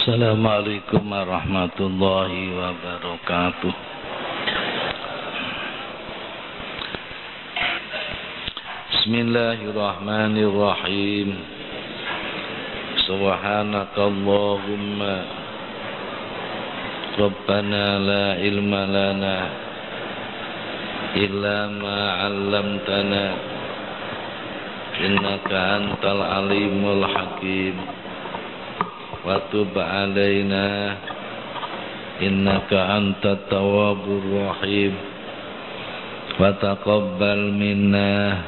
Assalamualaikum warahmatullahi wabarakatuh. Bismillahirrahmanirrahim. Subhanakallahumma Rabbana la ilma lana illa ma 'allamtana innaka antal alimul hakim. Wa tub alaina innaka antat tawwabur rahim. Wa taqabbal minna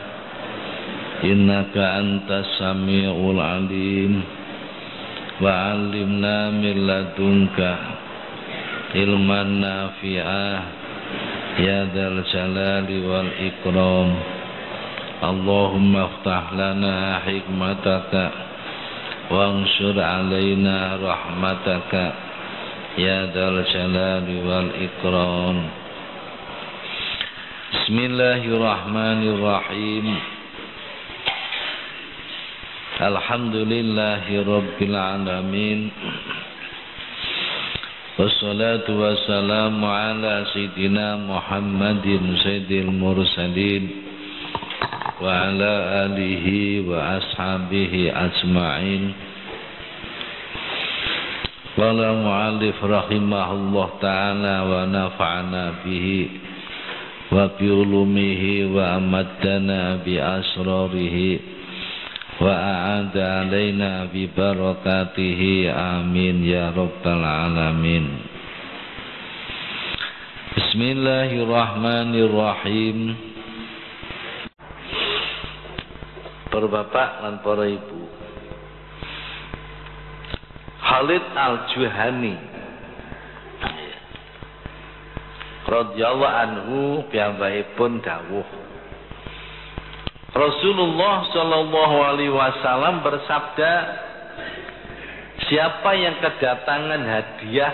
innaka antas samiul alim. Wa 'allimna min ladunka ilman nafi'ah ya dzal jalali wal ikram. Allahumma iftah lana hikmataka wansur alaina rahmataka ya dzal jalali wal ikram. Bismillahirrahmanirrahim. Alhamdulillahi rabbil alamin. Wassalatu wassalamu ala sayyidina Muhammadin sayyidil mursalin wa ala alihi wa ashabihi ajma'in. Wala mu'allif rahimahullah ta'ala wa nafa'ana bihi wa bi ulumihi wa amaddana bi asrarihi wa a'ada alaina bi barakatihi amin ya rabbal alamin. Bismillahirrahmanirrahim. Para bapak dan para ibu, Khalid Al-Juhani radhiyallahu anhu piyambakipun dawuh, Rasulullah sallallahu alaihi wasallam bersabda, siapa yang kedatangan hadiah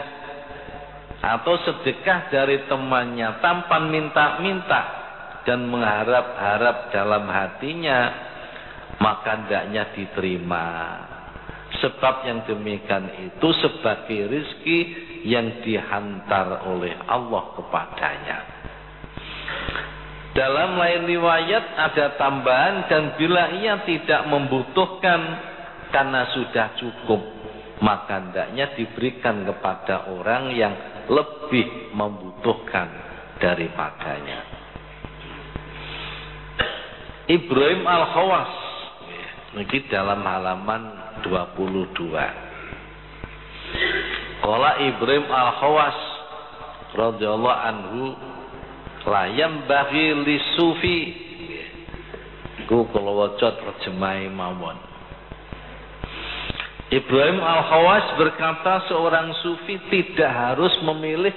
atau sedekah dari temannya tanpa minta-minta dan mengharap-harap dalam hatinya, maka hendaknya diterima. Sebab yang demikian itu sebagai rizki yang dihantar oleh Allah kepadanya. Dalam lain riwayat ada tambahan, dan bila ia tidak membutuhkan karena sudah cukup, maka hendaknya diberikan kepada orang yang lebih membutuhkan daripadanya. Ibrahim Al-Khawas ini dalam halaman 22. Qala Ibrahim Al-Khawas radhiyallahu anhu, layam bagi li sufi. Ku kula waca terjemah mawon. Ibrahim Al-Khawas berkata, seorang sufi tidak harus memilih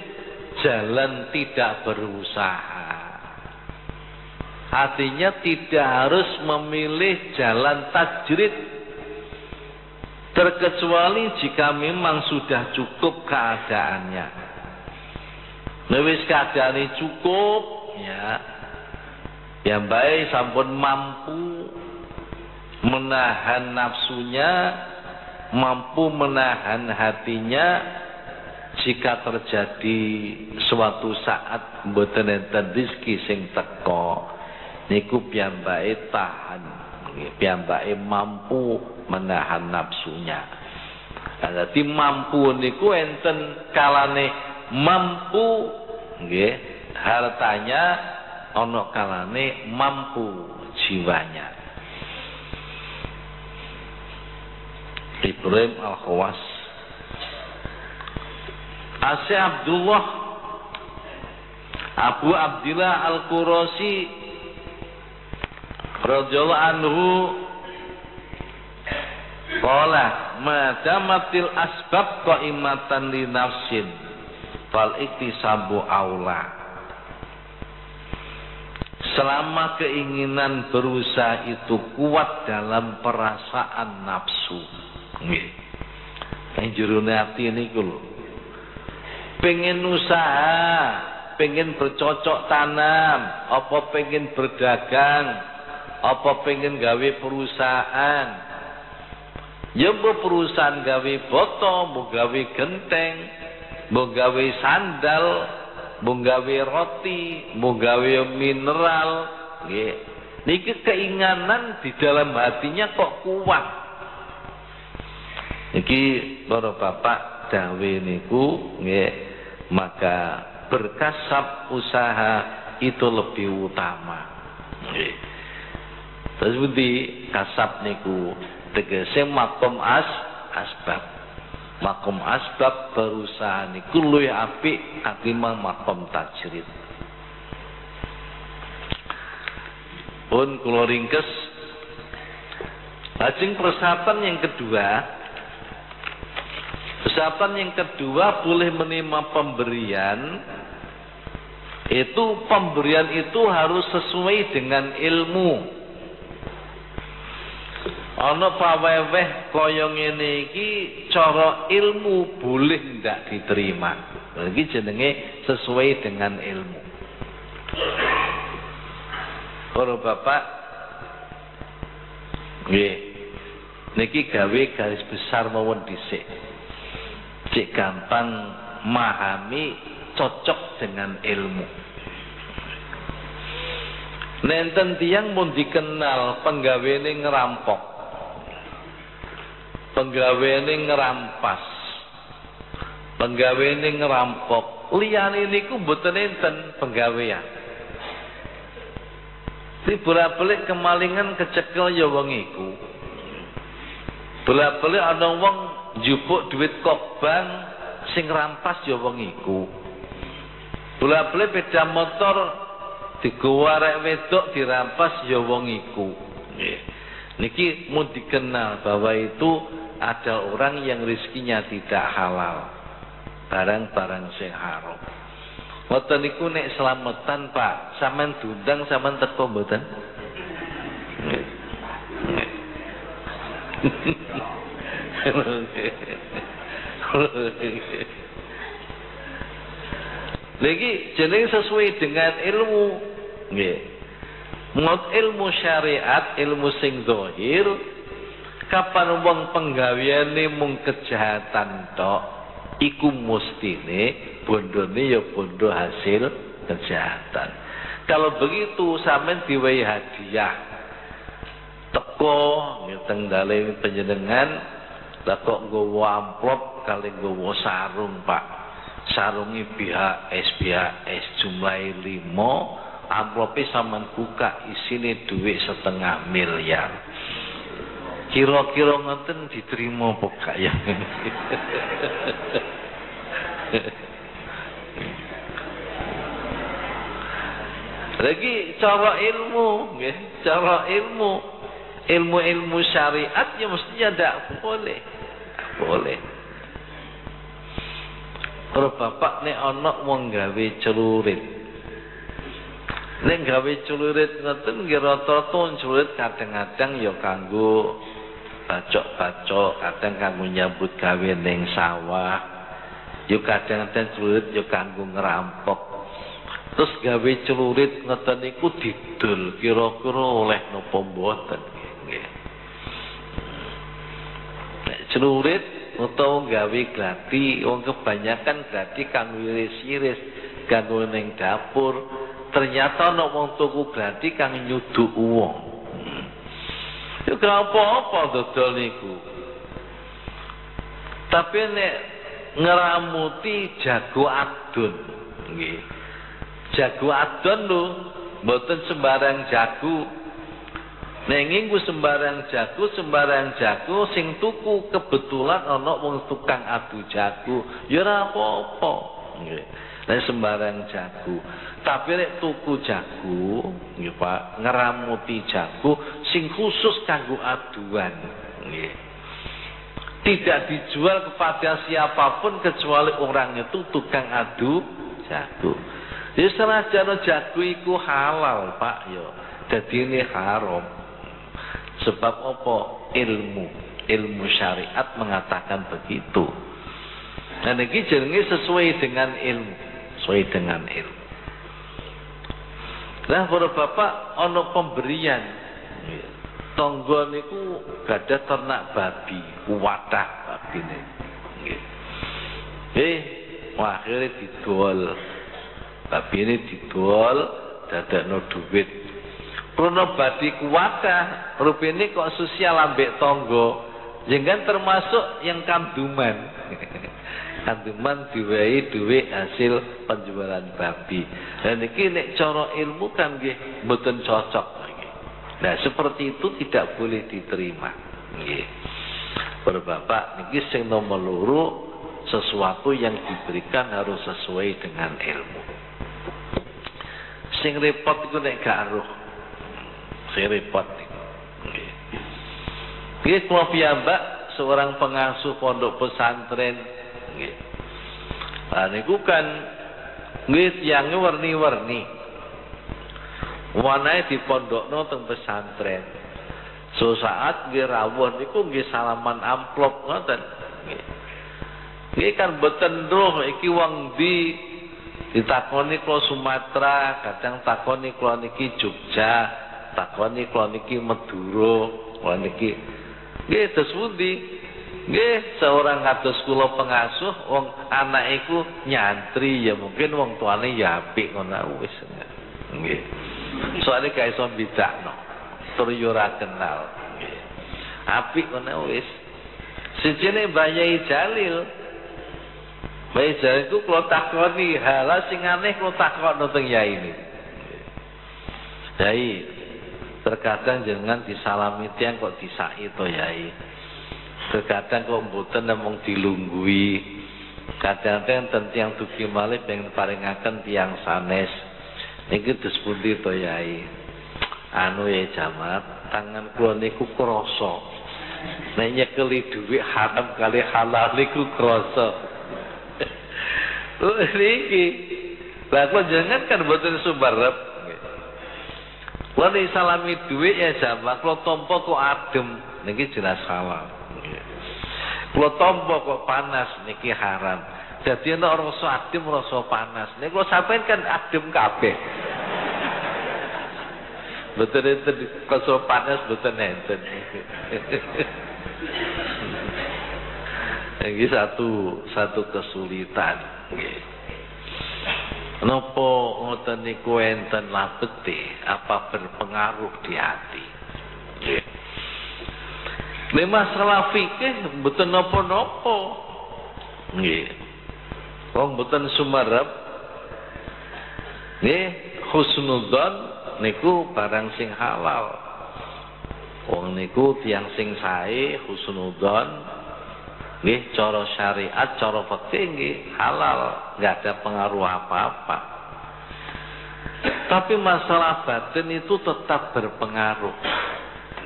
jalan tidak berusaha. Artinya tidak harus memilih jalan tajrid, terkecuali jika memang sudah cukup keadaannya. Wis keadaane cukup ya, yang baik sampun mampu menahan nafsunya, mampu menahan hatinya. Jika terjadi suatu saat mboten enten rezeki sing teka, niku piyambake tahan, piyambake mampu menahan nafsunya. Dadi mampu niku enten kalane mampu nggih hartanya, ana kalane mampu jiwanya. Ibrahim Al-Khawas. Asy Abdullah Abu Abdillah Al-Qurasi radhiyallahu anhu qala madamatil asbab qaimatan li nafsin fal iktisabu aula. Selama keinginan berusaha itu kuat dalam perasaan nafsu, nggih, ing jerone ati niku lho, pengen usaha, pengen bercocok tanam, apa pengen berdagang, apa pengen gawe perusahaan, Ya mbok perusahaan gawe boto, mbok gawe genteng, mbok gawe sandal, mbok gawe roti, mbok gawe mineral, nggih. Niki keinginan di dalam hatinya kok kuat. Niki para bapak dawe niku nggih, maka berkasab usaha itu lebih utama. Nggih. Terus budi kasab niku tegese makom asbab. Makom asbab berusaha niku luwih apik katimbang makom tajrid. Pun kula ringkes lajeng persiapan yang kedua boleh menerima pemberian. Pemberian itu harus sesuai dengan ilmu. Ana paweweh kaya ngene iki cara ilmu boleh ndak diterima. Iki jenenge sesuai dengan ilmu. Para bapak nggih niki gawe garis besar mawon dhisik. Cek gampang memahami, cocok dengan ilmu. Nenten tiyang mun dikenal penggawene ngerampok, penggawene ngerampas, penggawene ngerampok, liyane niku mboten enten penggawean. Di bolak-balik kemalingan kecekel ya wong iku. Bolak-balik ana wong njupuk duit kokbang sing rampas ya wong iku. Bolak-balik sepeda motor digowo arek wedok dirampas ya wong iku. Nggih. Niki mau dikenal bahwa itu ada orang yang rezekinya tidak halal. Barang-barang sing haram. Mboten niku nek slametan Pak, sampean diundang sampean teko mboten? Lagi jeneng sesuai dengan ilmu. Nggih. Menurut ilmu syariat, ilmu sing zahir, kapan wong penggaweane mung kejahatan tok, iku mestine bondone ya bondo hasil kejahatan. Kalau begitu sampean diwehi hadiah. Teko ngiteng dalem panjenengan lah kok nggowo amplop kali nggowo sarung, Pak. Sarungi BHS jumlahe 5, amplope sampean buka isine duit 0,5 miliar. Kira-kira ngoten diterima apa gak ya? Lagi cara ilmu, nggih, cara ilmu syariat ya mestinya tidak boleh. Boleh. Kalau bapak nek ana wong gawe celurit. Nek gawe celurit ngoten nggih rata-rata celurit kadang-kadang ya kanggo bacok-bacok, kadang kanggo nyambut gawe ning sawah. Ya kadang-kadang celurit ya kanggo ngerampok. Terus gawe celurit ngoten niku didol kira-kira oleh napa mboten nggih. Nek celurit utawa gawe gladi, wong kebanyakan gladi kanggo iris-iris, kanggo ning dapur. Ternyata ana wong tuku gladi kang nyuduk wong. Ya ora apa-apa dodol niku. Tapi nek ngeramuti jago adon nggih. Jago adon lho, mboten sembarang jago. Nenging ku sembarang jago sing tuku kebetulan ana wong tukang adu jago, ya ora apa-apa. Nggih. Nek sembarang jago. Tapi nek tuku jago, nggih Pak, ngeramuti jago sing khusus kanggo aduan. Nggih. Tidak dijual kepada siapapun kecuali orang itu tukang adu jago. Ya senajan jago iku halal, Pak, ya. Dadi ini haram. Sebab apa? Ilmu syariat mengatakan begitu. Dan ini jenenge sesuai dengan ilmu. Nah, para bapak ana pemberian. tangga niku gadah ternak babi, kuwatah babine. Nggih. Akhire didol. Babine didol dadakno dhuwit. Krono badhe kuwatah, rupane kok sosial ambek tangga. Jenengan termasuk yang kanduman. Kanduman diwehi dhuwit hasil penjualan babi. Dan iki nek cara ilmu kan nggih mboten cocok nggih. Nah, seperti itu tidak boleh diterima. Nggih. Bapak niki sing nomor loro, sesuatu yang diberikan harus sesuai dengan ilmu. Sing repot iku nek gak aruh. Sing repot iku. Nggih. Nggih kula piyambak seorang pengasuh pondok pesantren nggih. Lah niku kan nggih tiange warni-warni. Wanae dipondokno teng pesantren. So saat nggih rawuh niku nggih salaman amplop ngoten. Nggih. Nggih kan boten nduh iki wong ndi ditakoni kula Sumatera, kadang takoni kula niki Jogja, takoni kula niki Madura, kula niki nggih terus pundi? Nggih, seorang kados kula pengasuh wong anak iku nyantri ya mungkin wong tuane ya apik ngono wis. Nggih. Soale gak iso bedakno. Tur yo ora kenal. Nggih. Apik ngono wis. Sijine Mbah Yai Jalil. Mbah Yai Jalil iku kula takoni, "Halah sing aneh kula takokno teng Yai ini." Yai, terkadang jenengan disalami tiyang kok disaki to Yai. Terkadang kok mboten namung dilunggui. Kadang-kadang ten tiyang dugi malih pengen paringaken tiyang sanes. Niki terus pundi to Yai? Anu ya jamaah, tangan kula niku krasa. Nek nyekeli dhuwit haram kali halal niku krasa. Niki. Lah kok jenengan kan mboten sumerep. Kula disalami dhuwit ya jamaah, kula tampa kok adem, niki jelas halal. Kula tampa kok panas niki haram. Dadi ana rasa adem, rasa panas. Nek kula sampeyan kan adem kabeh. Betul enten rasa panas betul enten. Iki satu kesulitan nggih. Napa ngoten niku enten labete apa berpengaruh di hati. Nggih. Nek masalah fikih mboten napa-napa. Nggih. Wong mboten sumerep. Nggih, husnudzon niku barang sing halal. Wong niku tiyang sing sae husnudzon nggih cara syariat, cara fikih nggih halal, enggak ada pengaruh apa-apa. Tapi masalah batin itu tetap berpengaruh.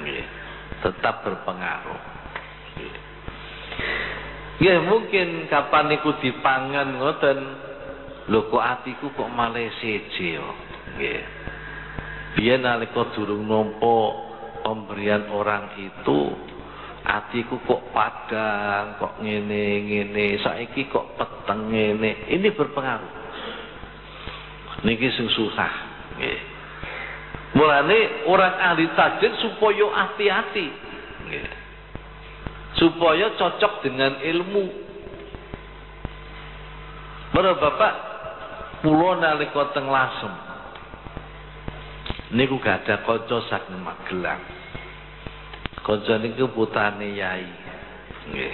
Nggih. Tetap berpengaruh. Ya mungkin kapan niku dipangan ngoten, lho kok atiku kok malih seje yo. Nggih. Biyen nalika durung nampa pemberian orang itu, atiku kok padang, kok ngene-ngene, saiki kok peteng ngene. Ini berpengaruh. Niki sing susah, nggih. Mulane orang ahli tajwid supaya hati-hati, supaya cocok dengan ilmu. Para bapak, kula nalika teng Lasem, niku gak ada kanca saking Magelang. Kanca niku putrane Yai. Nggih.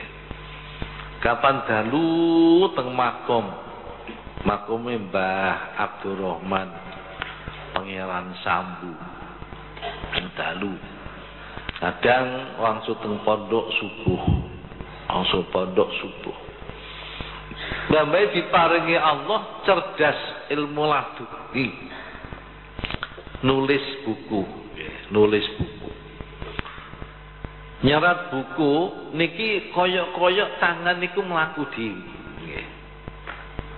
Kapan dalu teng makome Mbah Abdurrahman Pangeran Sambu dalu. Kadang langsung teng pondok subuh. Mbah diparingi Allah cerdas ilmu laduni. Nulis buku. Nyerat buku niki koyok-koyok tangan niku mlaku dhewe. Nggih.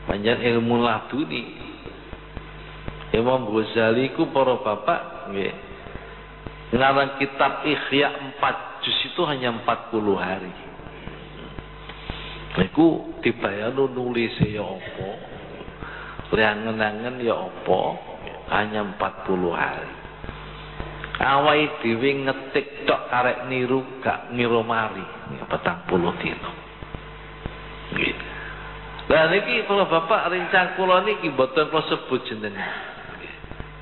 Panjenengan ilmu laduni. Imam Ghazali ku para bapak nggih. Ngarang kitab Ihya 4 juz itu hanya 40 hari. Niku dibayano nulis ya apa? Angen-angen ya apa? Hanya 40 hari. awake dhewe ngetik tok karek niru gak ngira mari 40 dina. Nggih. Lah niki kula Bapak rencang kula niki mboten kula sebut jenenge. Nggih.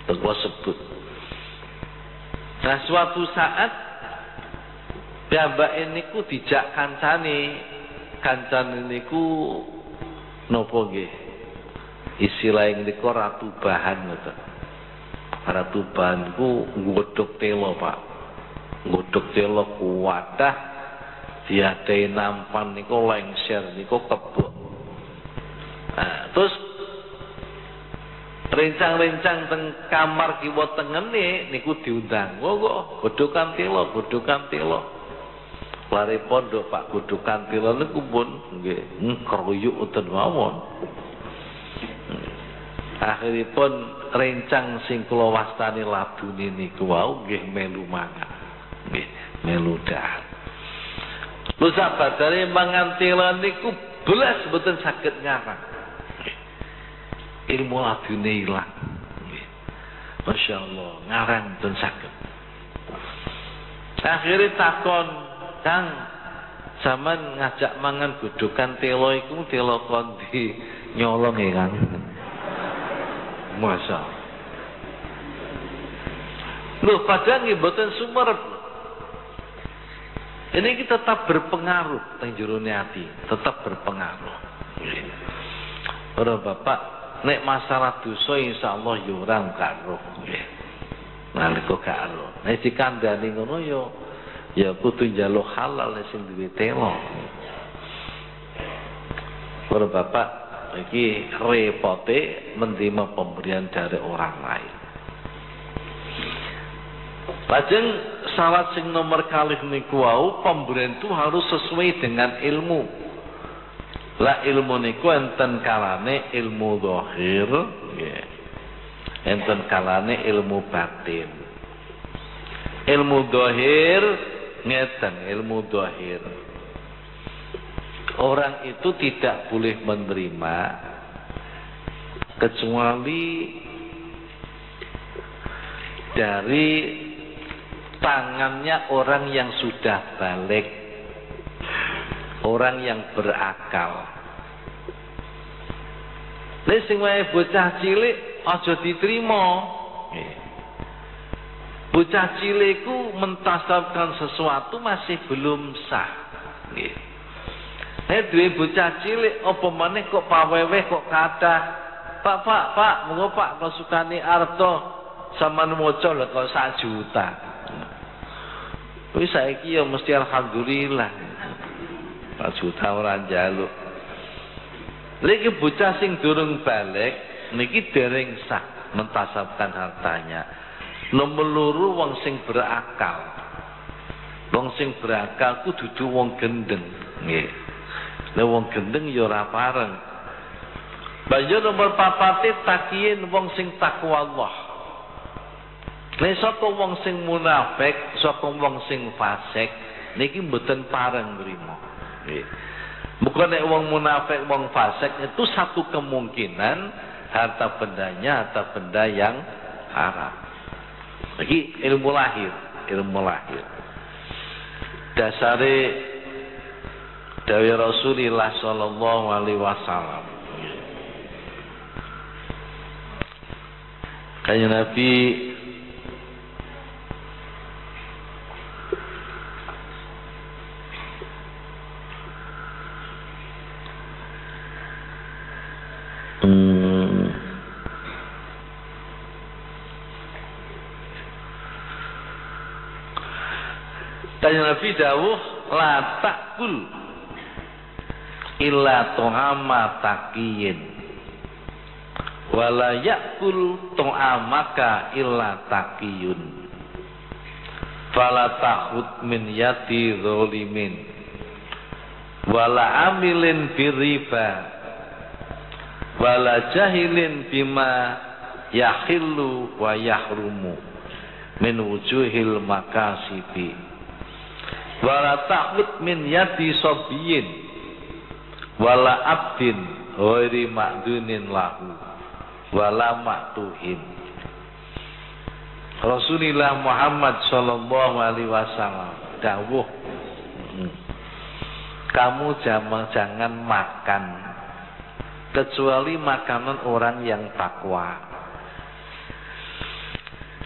Mboten kula sebut. Nah suatu saat piyambake niku dijak kancane niku napa nggih? Istilah niku ratu bahan ngoten. Ratu bahan ku nggodhog telo, Pak. Nggodhog telo kuwadah diadahi nampan niku lengser niku kebok. Nah, terus rencang-rencang teng kamar kiwa tengene niku diundang. Kok godhogan telo. Lare pondok Pak godhogan telo niku pun nggih kruyuk uten mawon. Akhiripun rencang sing kula wastani labune niku wau nggih melu mangan. Nggih, melu dahar. Lho sabadare mangan telo niku belas mboten saged ngarang. Ilmu labune ilang. Nggih. Masyaallah, ngarang mboten saged. Akhire takon, "Kang, sampean ngajak mangan godhogan telo iku telo kondi nyolong ya, Kang?" Masa. Loh, padahal nggih mboten sumerep. Ini kita tetap berpengaruh teng jerone ati, tetap berpengaruh. Ora Bapak, nek masalah dosa insyaallah yo ora karo nggih. Nalika karo. Nek dikandani ngono ya kudu njaluk halal sing duwe telo. Ora Bapak, iki repote menerima pemberian dari orang lain. Lajeng syarat sing nomor kalih niku wau pemberian itu harus sesuai dengan ilmu. Lah ilmu niku enten kalane ilmu zahir, nggih. Enten kalane ilmu batin. Ilmu zahir ngeten, ilmu zahir. Orang itu tidak boleh menerima kecuali dari tangannya orang yang sudah balik, orang yang berakal. Nek sing wae bocah cilik aja diterima. Bocah cilik ku mentasabkan sesuatu masih belum sah. Nggih. Duwe bocah cilik apa maneh kok paweweh kok kathah. Pak, monggo Pak kok sukani arta sampean maca lho kok 1 juta. Wis saiki ya mesti alhamdulillah. 1 juta ora njaluk. Lagi bocah sing durung balik niki dereng sah mentasabkan hartanya. Nomor loro wong sing berakal. Wong sing berakal ku dudu wong gendeng, nggih. Lah wong gendeng ya ora pareng. Banjur nomor 4 takiyin wong sing takwa Allah. Nek sapa wong sing munafik, sapa wong sing fasik, niki mboten pareng nrimo. Nggih. Bukan nek wong munafik, wong fasik itu satu kemungkinan harta bendanya harta benda yang haram. Iki ilmu lahir. Dasare dawuh Rasulullah sallallahu alaihi wasallam. Kanjeng Nabi Kanjeng Nabi dawuh la takul illa tu'ama taqiyin wala yakul tu'amaka illa taqiyun fala tahud min yati zalimin wala amilin biriba wala jahilin bima yahillu wa yahrumu min wujuhil makasibi wala tahud min yati sobiyin wala abdin ghairi ma'dunin lahu wala maktuhin. Rasulullah Muhammad sallallahu alaihi wasallam dawuh, kamu jangan makan kecuali makanan orang yang takwa,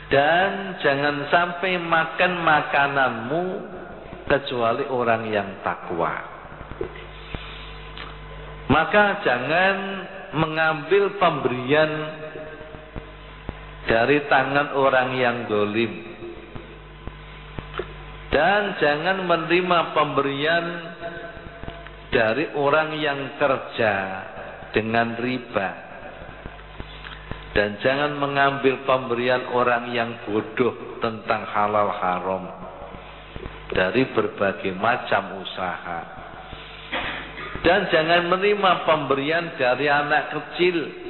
dan jangan sampai makan makananmu kecuali orang yang takwa. Maka jangan mengambil pemberian dari tangan orang yang zalim, dan jangan menerima pemberian dari orang yang kerja dengan riba, dan jangan mengambil pemberian orang yang bodoh tentang halal haram dari berbagai macam usaha, dan jangan menerima pemberian dari anak kecil,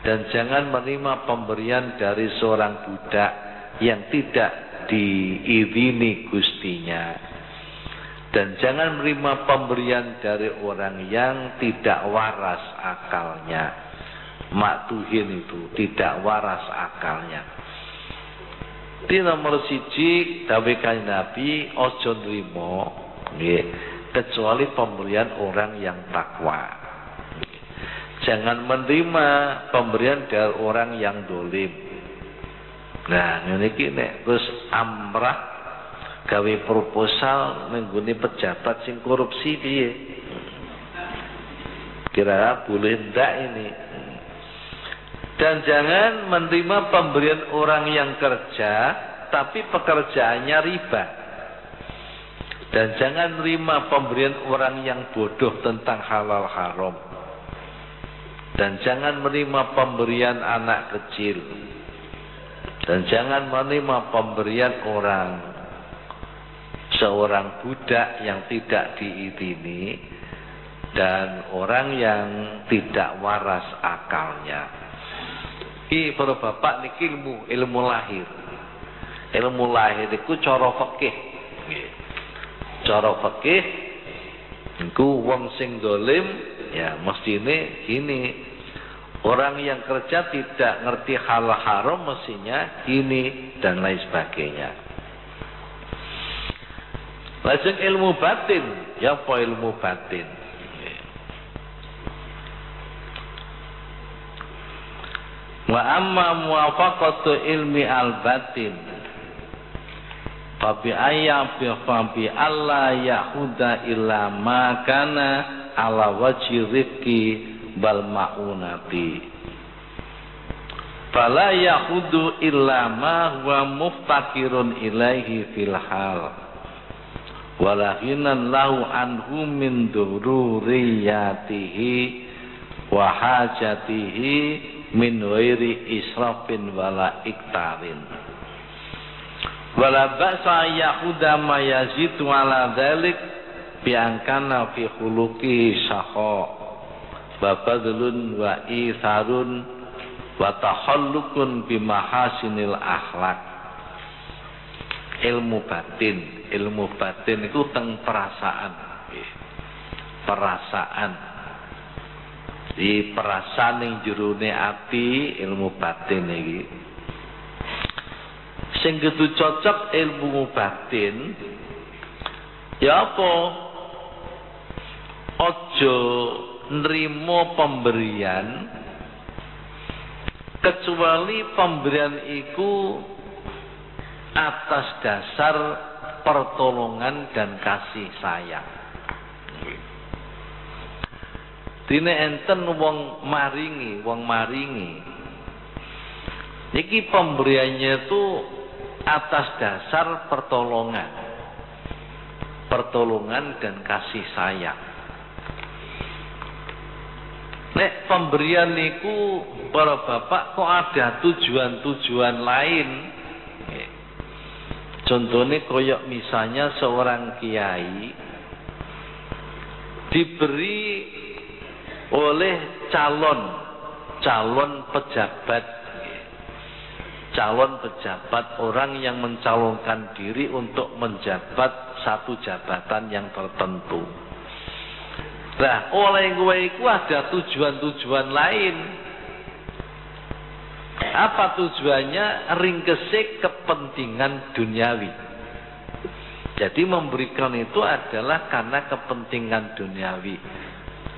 dan jangan menerima pemberian dari seorang budak yang tidak diizini gustinya, dan jangan menerima pemberian dari orang yang tidak waras akalnya. Maktuhin itu tidak waras akalnya. Di nomor siji dawuh Kanjeng Nabi, ojo nrimo kecuali pemberian orang yang takwa. Jangan menerima pemberian dari orang yang dolim. Nah, ini nek terus amrah gawe proposal mengguni pejabat sing korupsi piye? Kira boleh ndak ini? Dan jangan menerima pemberian orang yang kerja tapi pekerjaannya riba. Dan jangan menerima pemberian orang yang bodoh tentang halal haram. Dan jangan menerima pemberian anak kecil, dan jangan menerima pemberian seorang budak yang tidak diizini, dan orang yang tidak waras akalnya. Iki para bapak niki ilmu lahir. Ilmu lahir iku cara fikih. Cara fikih iku wong sing zalim ya mestine gini. Orang yang kerja tidak ngerti hal haram mestinya gini dan lain sebagainya. Lajeng ilmu batin, ya apa ilmu batin? Wa amma muwafaqatu ilmi al-batin fa bi alla yahuda illa ma kana ala wajhi rizqi bal ma'unati fala yahudu illa ma huwa muftaqirun ilaihi fil hal walakinan lahu anhu min dururiyatihi wa hajatihi min ghairi israfin wala iktarin wala ba'sa yahuda ma yazidu ala dhalik biangkana fi khuluqi sakha babadlun wa itharun wa tahallukun bimahasinil akhlak. Ilmu batin itu teng perasaan. Perasaan. Di perasaan yang jerone ati ilmu batin iki. Sing kudu cocok ilmu batin ya apa? Ojo nrimo pemberian kecuali pemberian iku atas dasar pertolongan dan kasih sayang. Dene enten wong maringi. Iki pemberiannya itu atas dasar pertolongan dan kasih sayang. Nek pemberian niku para bapak kok ada tujuan-tujuan lain. Contohnya koyok misalnya seorang kiai diberi oleh calon pejabat orang yang mencalonkan diri untuk menjabat satu jabatan yang tertentu. Nah, oleh gue itu ada tujuan-tujuan lain. Apa tujuannya? Ringkese kepentingan duniawi. Jadi memberikan itu adalah karena kepentingan duniawi.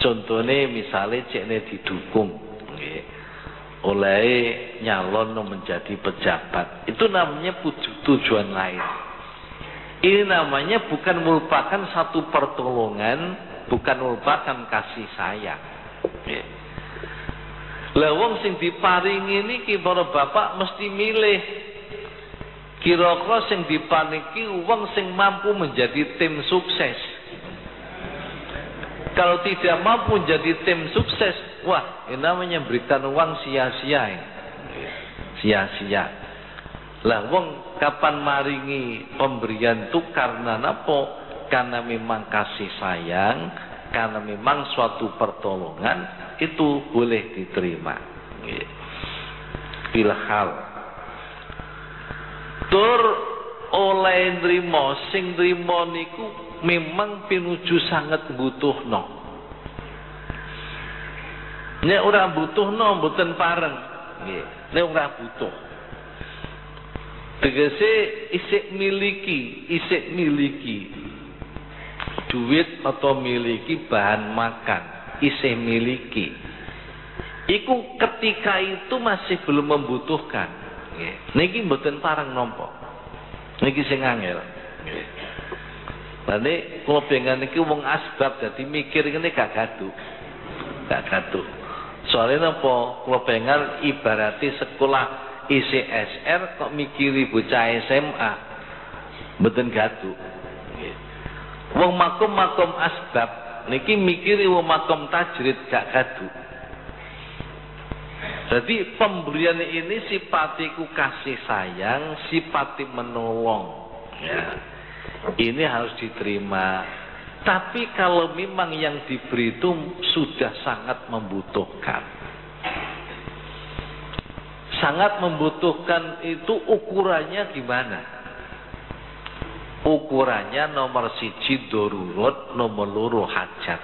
Contohnya misalnya cekne didukung oleh nyalon menjadi pejabat. Itu namanya tujuan lain. Ini namanya bukan merupakan satu pertolongan, bukan merupakan kasih sayang. Lah wong sing diparingi niki para bapak mesti milih. Kira-kira sing diparingi wong sing mampu menjadi tim sukses. Kalau tidak mampu menjadi tim sukses, wah, ini namanya berikan uang sia-sia. Sia-sia. Lah wong kapan maringi pemberian itu karena napa? Karena memang kasih sayang, karena memang suatu pertolongan, itu boleh diterima. Bilhal. Tur oleh nrimo sing nrimo niku memang pinuju sangat butuhno. Nek ora butuhno mboten pareng. Nggih, nek ora butuh. Tegese isik miliki duit atau miliki bahan makan, isih miliki. Iku ketika itu masih belum membutuhkan. Nggih. Niki mboten pareng nampa. Niki sing angel. Nggih. Lane kula pengen niki wong asbab dadi mikir ngene gak gaduh. Gak gaduh. Soalnya napa kula pengen ibarati sekolah ICSR kok mikiri bocah SMA. Mboten gaduh. Nggih. Wong makom asbab niki mikiri wong makom tajrid gak gaduh. Jadi pemberian ini sifatiku kasih sayang, sifati menolong. Ya. Ini harus diterima. Tapi kalau memang yang diberi itu sudah sangat membutuhkan. Sangat membutuhkan itu ukurannya gimana? Ukurannya nomor 1 darurat, nomor 2 hajat.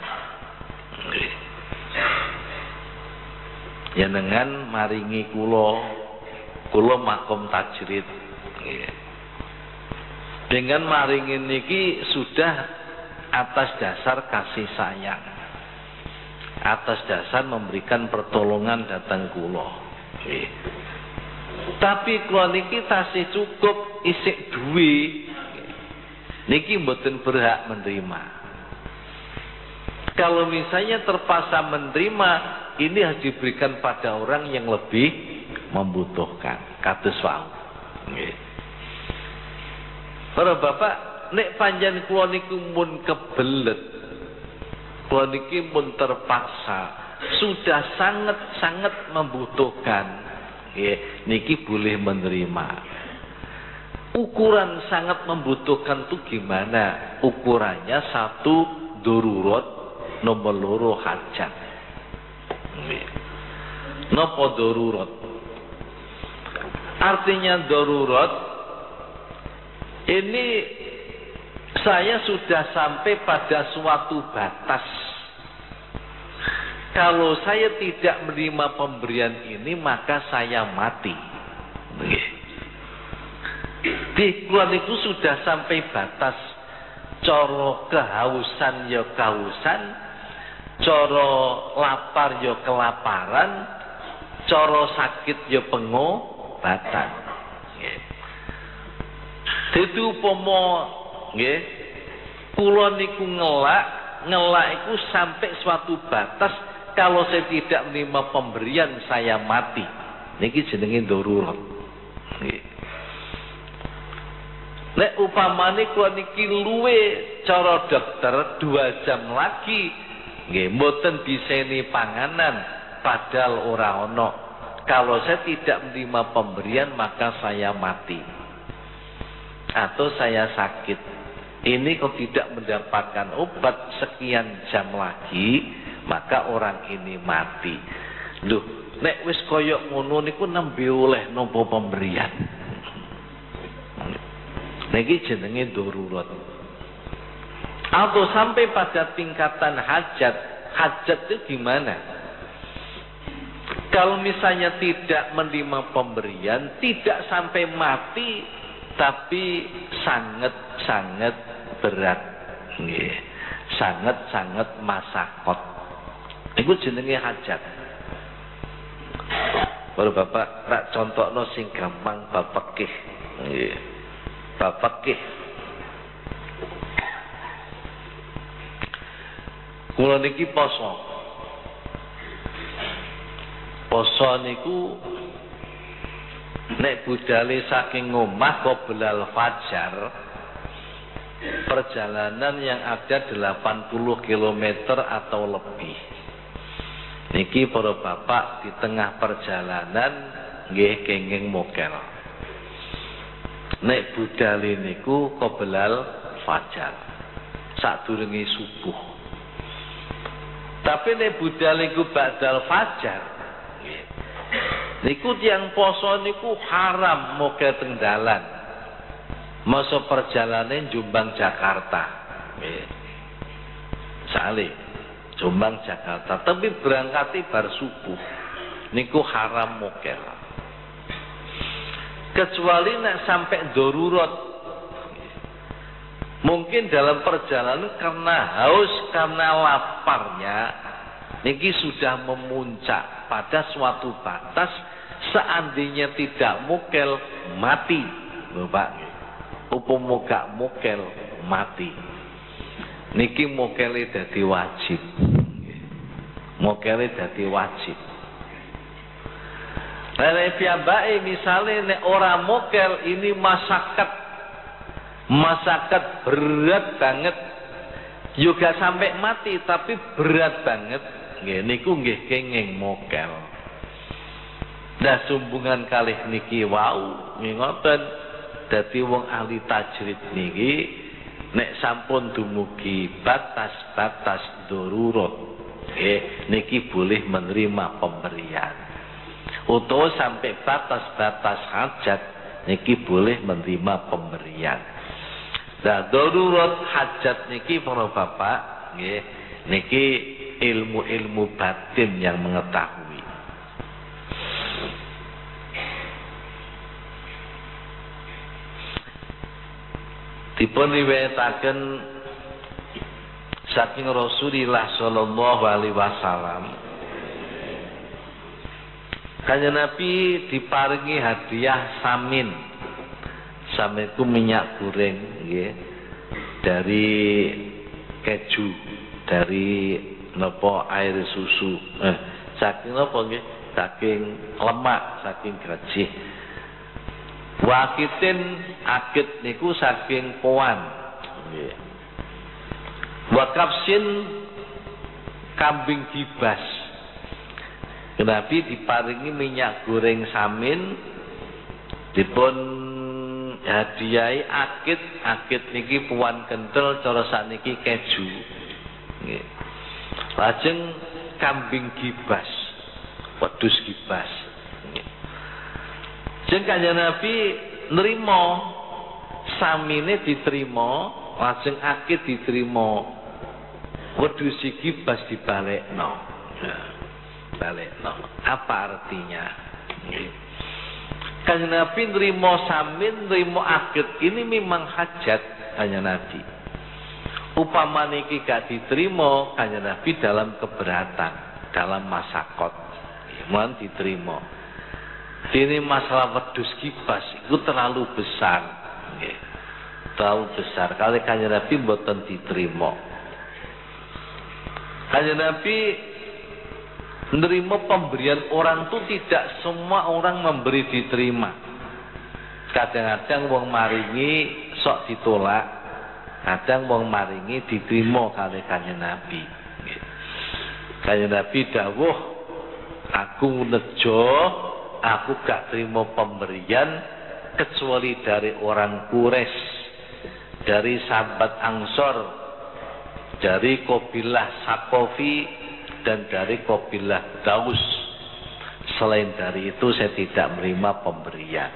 Ya dengan maringi kula makom tajrid. Dengan maringi niki sudah atas dasar kasih sayang, atas dasar memberikan pertolongan datang kula. Tapi kula niki tasih cukup isik duwe, niki mboten berhak menerima. Kalau misalnya terpaksa menerima, ini harus diberikan pada orang yang lebih membutuhkan. Kados wau. Para bapak, nek panjen kula niku mun kebelet, kula niki mun terpaksa, sudah sangat membutuhkan, niki boleh menerima. Ukuran sangat membutuhkan itu gimana? Ukurannya 1 darurat, nomor 2 hajat. Napa darurat? Artinya darurat ini saya sudah sampai pada suatu batas. Kalau saya tidak menerima pemberian ini maka saya mati. Di kula niku sudah sampai batas. Cara kehausan ya kehausan, cara lapar ya kelaparan, cara sakit ya pengobatan. Dadi upama nggih kula niku ngelak iku sampai suatu batas, kalau saya tidak menerima pemberian saya mati. Niki jenenge darurat. Nggih. Nek upamane kula niki luwe cara dokter 2 jam lagi nggih mboten diseni panganan padahal ora ana. Kalau saya tidak menerima pemberian maka saya mati. Atau saya sakit. Ini kalau tidak mendapatkan obat sekian jam lagi, maka orang ini mati. Loh, nek wis koyok ngono niku nembe oleh nampa pemberian. Niki jenenge darurat. Atau sampai pada tingkatan hajat. Hajat itu gimana? Kalau misalnya tidak menerima pemberian, tidak sampai mati, tapi sangat-sangat berat, sangat-sangat masakot. Itu jenenge hajat. Baru bapak tak contohno sing gampang bab fikih. Bab fikih. Kula niki poso. Poso niku nek budale saking omah qoblal fajar, perjalanan yang ada 80 km atau lebih. Niki para bapak di tengah perjalanan nggih kenging mokel. Nek budale niku qoblal fajar, sadurunge subuh. Tapi nek budale niku ba'dal fajar, niku tiyang poso niku haram moga teng dalan. Masa perjalanan Jombang Jakarta. Sale Jombang Jakarta, tapi berangkati bar subuh. Niku haram mokel. Kecuali nek sampai darurat. Mungkin dalam perjalanan karena haus, karena laparnya, niki sudah memuncak pada suatu batas, seandainya tidak mokel mati, Bapak. Upama gak mokel mati. Niki mokele dadi wajib. Mokele dadi wajib. Nek piyambake misale nek ora mokel ini masakat berat banget. Juga sampai mati tapi berat banget. Nggih niku nggih kenging mokel. Nah sumbungan kalih niki wau ngoten dadi wong ahli tajrid niki nek sampun dumugi batas-batas darurat niki boleh menerima pemberian. Utawa sampai batas-batas hajat niki boleh menerima pemberian. Nah darurat hajat niki para bapak nggih niki ilmu-ilmu batin yang mengetahui. Dipun riwayataken saking Rasulullah sallallahu alaihi wasallam, Kanjeng Nabi diparingi hadiah samin. Samin itu minyak goreng nggih. Dari keju, dari napa air susu. Saking napa nggih? Saking lemak, saking gajih. Wakitin akit niku saking poan. Nggih. Wakapsin kambing gibas. Nabi diparingi minyak goreng samin, dipun hadiahi akit niki puan kental, cara sakniki keju. Nggih. Lajeng kambing gibas, wedhus gibas. Jeng Kanjeng Nabi nrimo samine diterima, lajeng akit diterima, wedhus gibas dibalekno. Balekno. Apa artinya? Kanjeng Nabi nrimo samin, nrimo akit, ini memang hajat Kanjeng Nabi. Upamane iki gak diterima, Kanjeng Nabi dalam keberatan, dalam masakot. Mohon diterima. Ini masalah wedhus gibas itu terlalu besar. Terlalu besar. Kalau Kanjeng Nabi mboten diterima. Kanjeng Nabi menerima pemberian orang itu tidak semua orang memberi diterima. Kadang-kadang wong maringi sok ditolak, kadang wong maringi diterima kali Kanjeng Nabi. Kanjeng Nabi dawuh, aku nejo, aku gak terima pemberian kecuali dari orang Quraisy, dari sahabat Ansor, dari kabilah Saqafi, dan dari kabilah Daus. Selain dari itu saya tidak menerima pemberian.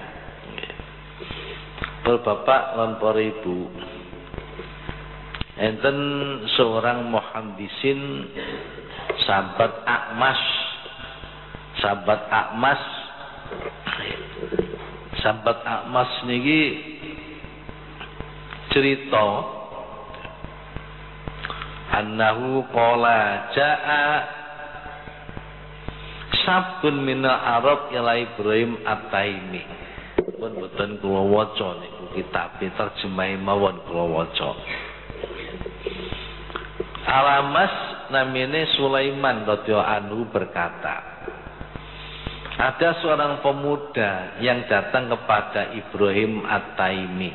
Bapak lan para ibu, enten seorang muhandisin sahabat Akmas Sahabat Akmas niki cerita annahu qala jaa sabun minal Arab ila Ibrahim At-Taimi. Pun boten kula waca niku kitab terjemah mawon kula waca. Alamas namanya Sulaiman radhiyallahu anhu berkata, ada seorang pemuda yang datang kepada Ibrahim At-Taimi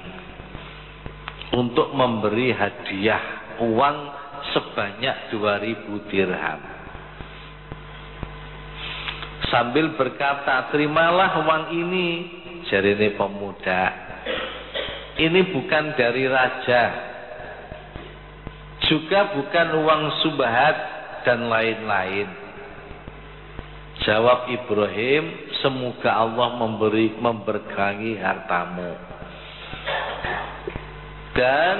untuk memberi hadiah uang sebanyak 2000 dirham. Sambil berkata, terimalah uang ini, jarine pemuda. Ini bukan dari raja, juga bukan uang subhat dan lain-lain. Jawab Ibrahim, semoga Allah memberkahi hartamu dan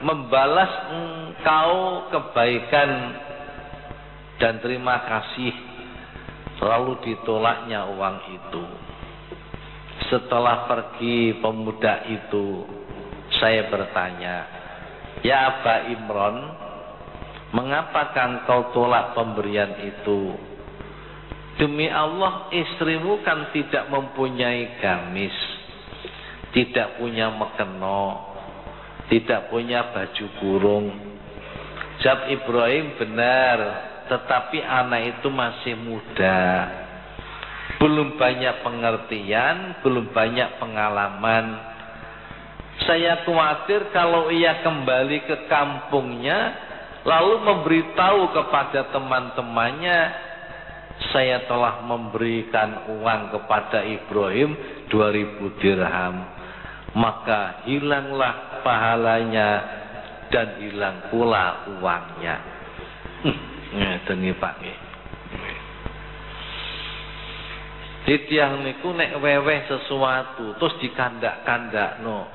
membalas engkau kebaikan dan terima kasih. Lalu ditolaknya uang itu. Setelah pergi pemuda itu, saya bertanya, ya Aba Imron, mengapa engkau tolak pemberian itu? Demi Allah, istrimu kan tidak mempunyai gamis, tidak punya mekeno, tidak punya baju kurung. Jawab Ibrahim, benar, tetapi anak itu masih muda, belum banyak pengertian, belum banyak pengalaman. Saya khawatir kalau ia kembali ke kampungnya lalu memberitahu kepada teman-temannya, saya telah memberikan uang kepada Ibrahim 2000 dirham, maka hilanglah pahalanya dan hilang pula uangnya. Ngeten nggih Pak nggih. Titiang niku nek weweh sesuatu terus dikandak-kandakno,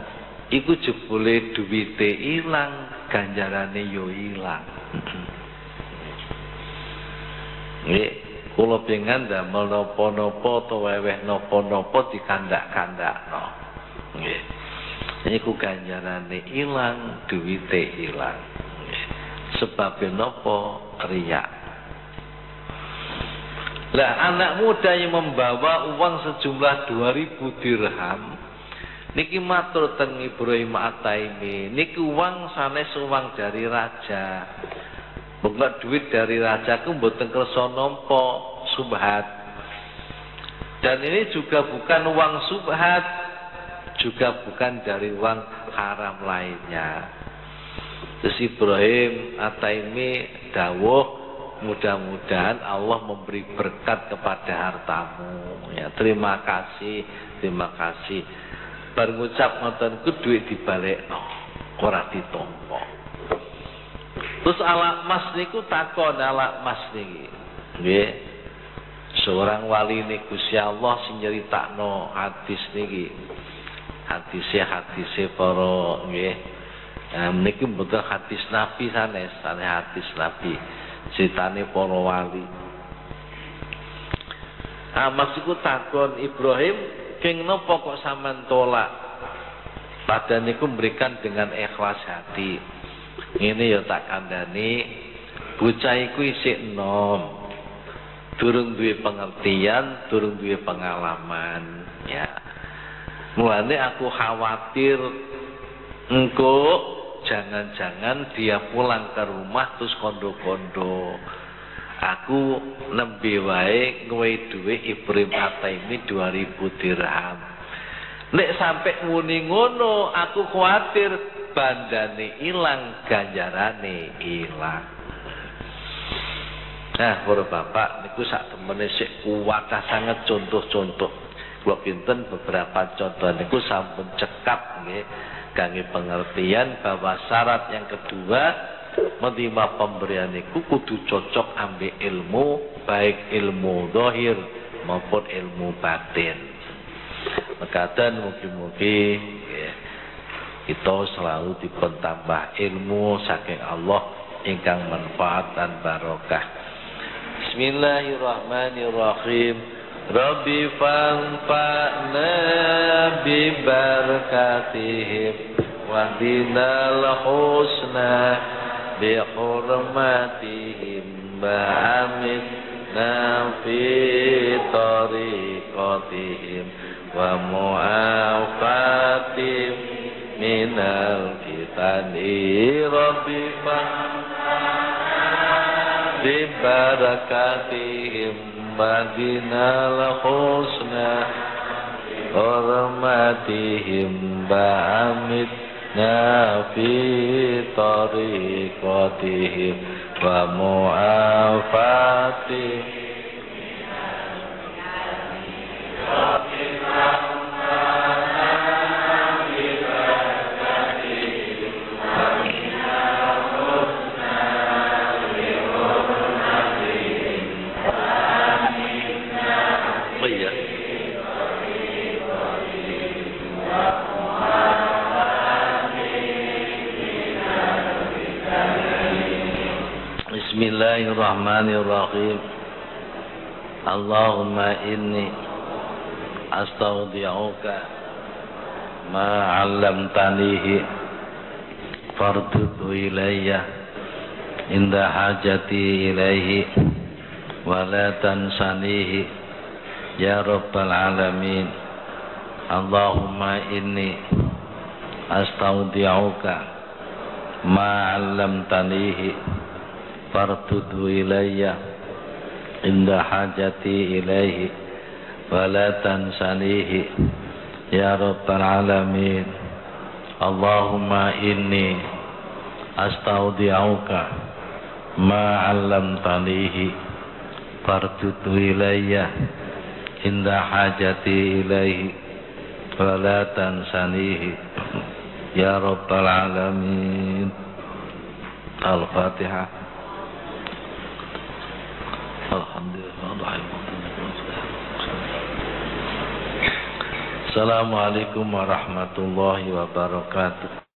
iku jebule duwite ilang, ganjarane yo ilang. Nggih, kula pengen damel napa-napa to weweh napa-napa dikandak-kandakno. Nggih. Niku ganjarane ilang, duwite ilang. Sebab napa? Riya. Lah anak muda yang membawa uang sejumlah 2000 dirham niki matur teng Ibrahim At-Taimi, niki uang sanes uang dari raja. Bukan duit dari raja ku mboten kersa nampa subhat. Dan ini juga bukan uang subhat, juga bukan dari uang haram lainnya. Terus Ibrahim At-Taimi dawuh, mudah-mudahan Allah memberi berkat kepada hartamu. Ya, terima kasih, terima kasih. Bar ngucap ngoten ku duit dibalekno, ora ditampa. Terus Al-Akmas niku takon Al-Akmas niki. Nggih. Seorang wali niku Gusti Allah sing nyeritakno hadis niki. Hadise para nggih. Niki mboten hadis Nabi sanes hadis Nabi. Ceritane para wali. Maksudku takon Ibrahim, keng napa kok sampean tolak? Padahal niku memberikan dengan ikhlas hati. Ini ya tak kandhani, bocah iku isih enom. Durung duwe pengertian, durung duwe pengalaman, ya. Mulane aku khawatir engko jangan-jangan dia pulang ke rumah terus kondo-kondo. Aku nembe wae ngwehi dhuwit Ibrahim At-Taimi 2000 dirham. Nek sampai muni ngono, aku khawatir bandane ilang, ganjarane ilang. Nah, para bapak niku sak temene sik kuwat sanget contoh-contoh. Kula pinten beberapa contoh niku sampun cekap nggih. Kangge pengertian bahwa syarat yang kedua menerima pemberian itu kudu cocok ambil ilmu, baik ilmu zahir maupun ilmu batin. Mekaten mugi-mugi kita selalu dipun tambah ilmu saking Allah ingkang manfaat dan barokah. Bismillahirrahmanirrahim. Rabbi fanfa'na bi barakatihim wa dinal husna bi hurmatihim ba'amidna fi tariqatihim wa mu'afatihim minal fitani. Rabbi bi barakatihim badinal husna hurmatihim ba'amidna fi tariqatihim wa mu'afatihim Bismillahirrahmanirrahim. Allahumma inni astaudi'uka ma 'allamtanihi fardudhu ilayya inda hajati ilaihi wa la tansanihi ya rabbal alamin. Allahumma inni astaudi'uka ma 'allamtanihi fardudhu ilayya inda hajati ilaihi wa la tansanihi ya rabbal alamin. Allahumma inni astaudi'uka ma 'allamtanihi fardudhu ilayya inda hajati ilaihi wa la tansanihi ya rabbal alamin. Al-Fatihah. Assalamualaikum warahmatullahi wabarakatuh.